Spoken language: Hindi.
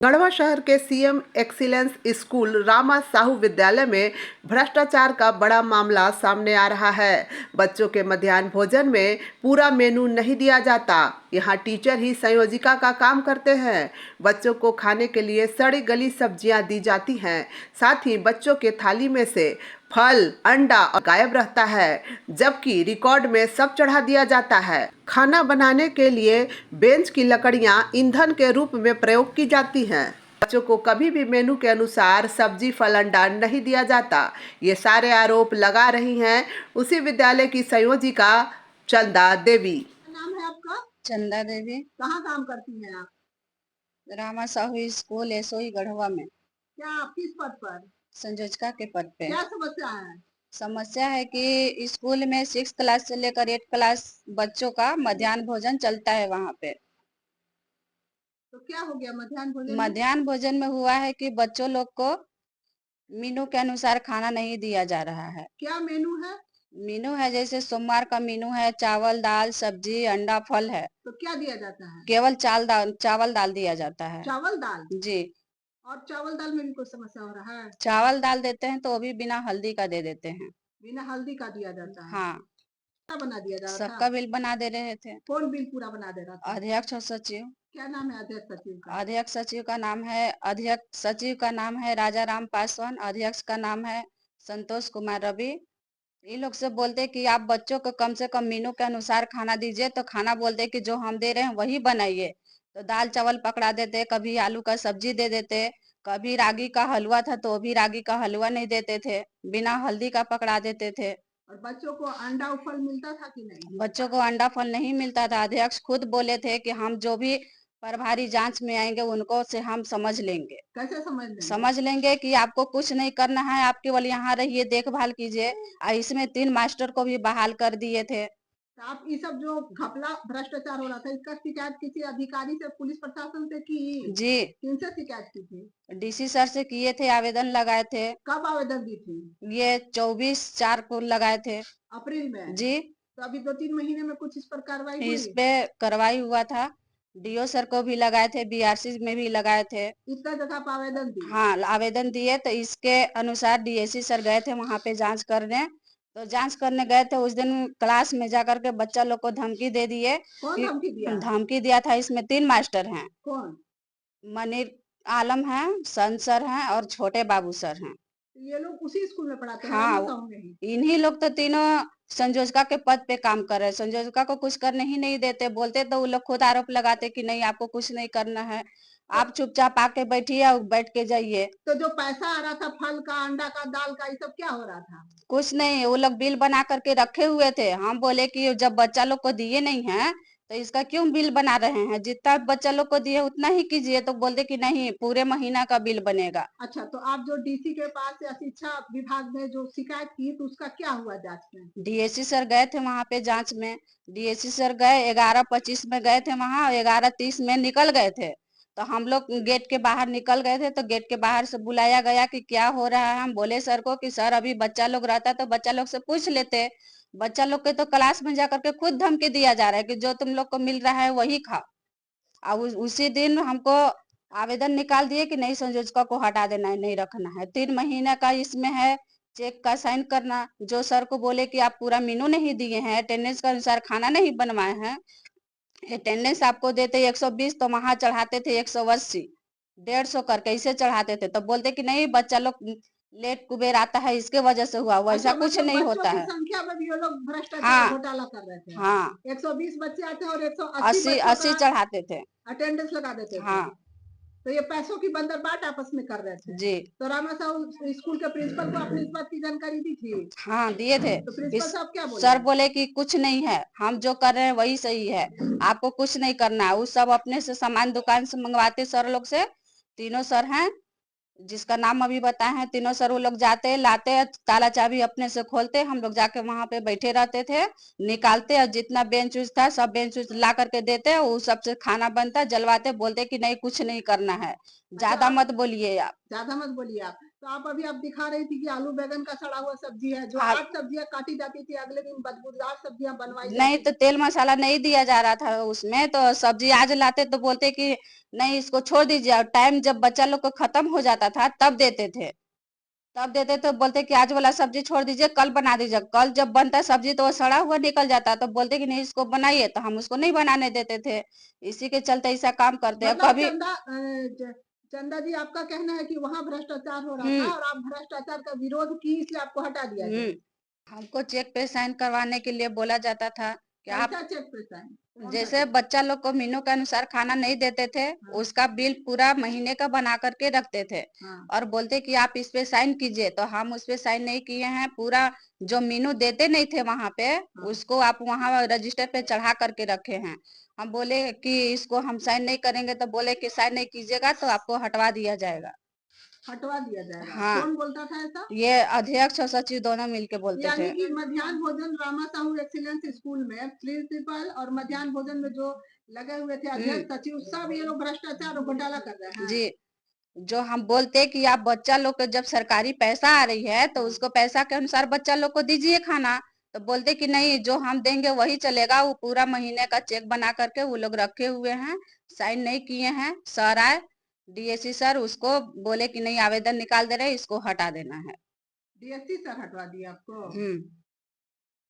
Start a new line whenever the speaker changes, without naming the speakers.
गढ़वा शहर के CM excellence school Rama Sahu विद्यालय में भ्रष्टाचार का बड़ा मामला सामने आ रहा है। बच्चों के मध्याह्न भोजन में पूरा मेनू नहीं दिया जाता। यहाँ टीचर ही संयोजिका का काम करते हैं। बच्चों को खाने के लिए सड़ी गली सब्जियां दी जाती हैं। साथ ही बच्चों के थाली में से फल, अंडा गायब रहता है, जबकि रिकॉर्ड में सब चढ़ा दिया जाता है। खाना बनाने के लिए बेंच की लकड़ियां ईंधन के रूप में प्रयोग की जाती हैं। बच्चों को कभी भी मेनू के अनुसार सब्जी, फल, अंडा नहीं दिया जाता। ये सारे आरोप लगा रही हैं उसी विद्यालय की संयोजिका चंदा देवी।
नाम है आपका?
चंदा देवी।
कहाँ काम करती हैं आप?
रामा साहू स्कूल एसोई गढ़वा में
क्या आप किस पद पर?
संयोजका के पद पे।
क्या समस्या है?
समस्या है कि स्कूल में 6 क्लास से लेकर 8 क्लास बच्चों का मध्याह्न भोजन चलता है वहाँ पे।
तो क्या हो गया मध्याह्न भोजन में?
मध्याह्न भोजन में हुआ है कि बच्चों लोग को मेनू के अनुसार खाना नहीं दिया जा रहा है।
क्या मेनू है?
मेनू है जैसे सोमवार का मेनू है चावल, दाल, सब्जी, अंडा, फल है।
तो क्या दिया जाता है?
केवल चावल दाल दिया जाता है।
चावल दाल?
जी।
और चावल दाल में भी कोई समस्या हो रहा है?
चावल दाल देते हैं तो वो भी बिना हल्दी का दे देते हैं।
बिना हल्दी का दिया जाता है?
हाँ।
क्या बना दिया जा रहा
सबका
था?
बिल बना दे रहे थे।
कौन बिल पूरा बना दे रहा था?
अध्यक्ष और सचिव।
क्या नाम है अध्यक्ष सचिव का?
अध्यक्ष सचिव का नाम है राजा राम पासवान। अध्यक्ष का नाम है संतोष कुमार रवि। ये लोग से बोलते कि आप बच्चों को कम से कम मेनू के अनुसार खाना दीजिए, तो खाना बोलते कि जो हम दे रहे हैं वही बनाइए। तो दाल चावल पकड़ा देते, कभी आलू का सब्जी दे देते, कभी रागी का हलवा था तो भी रागी का हलवा नहीं देते थे, बिना हल्दी का पकड़ा देते थे।
और बच्चों को अंडा और फल मिलता था कि नहीं?
बच्चों को अंडा फल नहीं मिलता था। अध्यक्ष खुद बोले थे कि हम जो भी प्रभारी जांच में आएंगे उनको से हम समझ लेंगे।
कैसे समझ लेंगे?
समझ लेंगे कि आपको कुछ नहीं करना है, आप केवल यहाँ रहिए, देखभाल कीजिए। इसमें 3 मास्टर को भी बहाल कर दिए थे।
तो आप ये सब जो घपला भ्रष्टाचार हो रहा था इसका शिकायत किसी अधिकारी से, पुलिस प्रशासन से की?
जी।
किनसे शिकायत की थी?
डीसी सर से किए थे, आवेदन लगाए थे।
कब आवेदन दी थी?
ये 24/4 को लगाए थे।
अप्रैल में?
जी।
तो अभी 2-3 महीने में कुछ इस पर कार्रवाई
इस
हुई?
पे कार्रवाई हुआ था। डीओ सर को भी लगाए थे, बीआरसी में भी लगाए थे।
इतना जगह आप आवेदन दी?
हाँ, आवेदन दिए तो इसके अनुसार डीएससी सर गए थे वहां पे जांच करने। तो जांच करने गए थे, उस दिन क्लास में जाकर के बच्चा लोग को धमकी दे दिए।
कौन धमकी दिया?
धमकी दिया था। इसमें 3 मास्टर हैं।
कौन?
मनीर आलम है, सन सर हैं और छोटे बाबू सर हैं।
ये लोग उसी स्कूल में पढ़ाते हैं?
हाँ,
रामा साहू में ही?
इन्हीं लोग तो तीनों संयोजका के पद पे काम कर रहे हैं। संयोजका को कुछ करने ही नहीं देते। बोलते तो वो लोग खुद आरोप लगाते कि नहीं आपको कुछ नहीं करना है, आप चुपचाप आके बैठिए और बैठ के जाइए।
तो जो पैसा आ रहा था फल का, अंडा का, दाल का, ये सब क्या हो रहा था?
कुछ नहीं, वो लोग बिल बना करके रखे हुए थे। हम बोले कि जब बच्चा लोग को दिए नहीं है तो इसका क्यों बिल बना रहे हैं, जितना बच्चा लोग को दिए उतना ही कीजिए। तो बोलते कि नहीं पूरे महीना का बिल बनेगा।
अच्छा, तो आप जो डीसी के पास या शिक्षा विभाग में जो शिकायत की तो उसका क्या हुआ जांच में?
डीएससी सर गए थे वहां पे जांच में। डीएससी सर गए 11:25 में गए थे वहां, 11:30 में निकल गए थे। तो हम लोग गेट के बाहर निकल गए थे तो गेट के बाहर से बुलाया गया कि क्या हो रहा है। हम बोले सर को कि सर अभी बच्चा लोग रहता तो बच्चा लोग से पूछ लेते। बच्चा लोग के तो क्लास में जाकर के खुद धमकी दिया जा रहा है कि जो तुम लोग को मिल रहा है वही खाओ। और उसी दिन हमको आवेदन निकाल दिए कि नहीं संयोजका को हटा देना है, नहीं रखना है। 3 महीने का इसमें है चेक का साइन करना। जो सर को बोले कि आप पूरा मेनू नहीं दिए हैं, अटेंडेंस के अनुसार खाना नहीं बनवाए हैं, अटेंडेंस आपको देते 120 तो वहां चढ़ाते थे 180, 150 करके इसे चढ़ाते थे। तो बोलते कि नहीं बच्चा लोग लेट कुबेर आता है इसके वजह से हुआ, वैसा
अच्छा,
कुछ
मतलब
नहीं
बच्चों
होता
की
है।
संख्या में भी ये लोग भ्रष्टाचार
हाँ।
घोटाला कर रहे थे?
हाँ,
120 बच्चे आते हैं और 180
80
बच्चों
80
का
चढ़ाते थे।
अटेंडेंस लगा देते थे?
हाँ
तो ये पैसों की बंदरबाट आपस में कर रहे थे?
जी।
तो रामा साहू स्कूल के प्रिंसिपल को आपने इस बात की जानकारी दी थी?
हाँ दिए थे।
तो प्रिंसिपल
इस
साहब क्या बोले?
सर बोले कि कुछ नहीं है, हम जो कर रहे हैं वही सही है, आपको कुछ नहीं करना है। वो सब अपने से सामान दुकान से मंगवाते सर लोग से। तीनों सर हैं जिसका नाम अभी बताए हैं, तीनों सर वो लोग जाते लाते, ताला चाबी अपने से खोलते, हम लोग जाके वहां पे बैठे रहते थे, निकालते और जितना बेंच उच था सब बेंच उच ला करके देते, वो सबसे खाना बनता, जलवाते, बोलते कि नहीं कुछ नहीं करना है,
अच्छा,
ज्यादा मत बोलिए आप।
ज्यादा मत बोलिए आप। तो आप दिखा रही थी कि आलू बैगन का सड़ा हुआ सब्जी है, जो
हाँ।
आज सब्जियां काटी जाती थी अगले दिन बदबूदार सब्जियां बनवाई
नहीं
जाती
तो
थी।
तेल मसाला नहीं दिया जा रहा था उसमें, तो सब्जी आज लाते तो बोलते कि नहीं इसको छोड़ दीजिए, और टाइम जब बच्चा लोग को खत्म हो जाता था तब देते तो बोलते कि आज वाला सब्जी छोड़ दीजिए, कल बना दीजिए। कल जब बनता है सब्जी तो वो सड़ा हुआ निकल जाता, तो बोलते कि नहीं इसको बनाइए, तो हम उसको नहीं बनाने देते थे। इसी के चलते ऐसा काम करते हैं
मतलब
कभी।
चंदा जी, आपका कहना है कि वहाँ भ्रष्टाचार हो रहा था
हम्म
और आप भ्रष्टाचार का विरोध की, इसलिए आपको हटा दिया गया।
हमको चेक पे साइन करवाने के लिए बोला जाता था कि आप,
कैसा चेक पे साइन? कौन सा
जैसे
चेक?
बच्चा लोग को मेनू के अनुसार खाना नहीं देते थे,
हाँ।
उसका बिल पूरा महीने का बना करके रखते थे
हाँ।
और बोलते कि आप इस पे साइन कीजिए, तो हम उस पे साइन नहीं किए हैं। पूरा जो मेनू देते नहीं थे वहां पे, उसको आप वहां रजिस्टर पे चढ़ा करके रखे हैं। हम बोले कि इसको हम साइन नहीं करेंगे, तो बोले कि साइन नहीं कीजिएगा तो आपको हटवा दिया जाएगा।
हटवा दिया जाएगा।
हाँ,
कौन बोलता था ऐसा?
ये अध्यक्ष और सचिव दोनों मिलके बोलते
यानी
थे।
कि मध्याह्न भोजन रामा साहू एक्सीलेंस स्कूल में प्रिंसिपल और मध्याह्न भोजन में जो लगे हुए थे अध्यक्ष सचिव, सब ये लोग भ्रष्टाचार और घोटाला कर रहे हैं।
जी, जो हम बोलते कि आप बच्चा लोग को जब सरकारी पैसा आ रही है तो उसको पैसा के अनुसार बच्चा लोग को दीजिए खाना, तो बोलते कि नहीं जो हम देंगे वही चलेगा। वो पूरा महीने का चेक बना करके वो लोग रखे हुए हैं, साइन नहीं किए हैं। सर आए, डीएससी सर, उसको बोले कि नहीं आवेदन निकाल दे रहे, इसको हटा देना है।
डीएससी सर हटवा दिया आपको?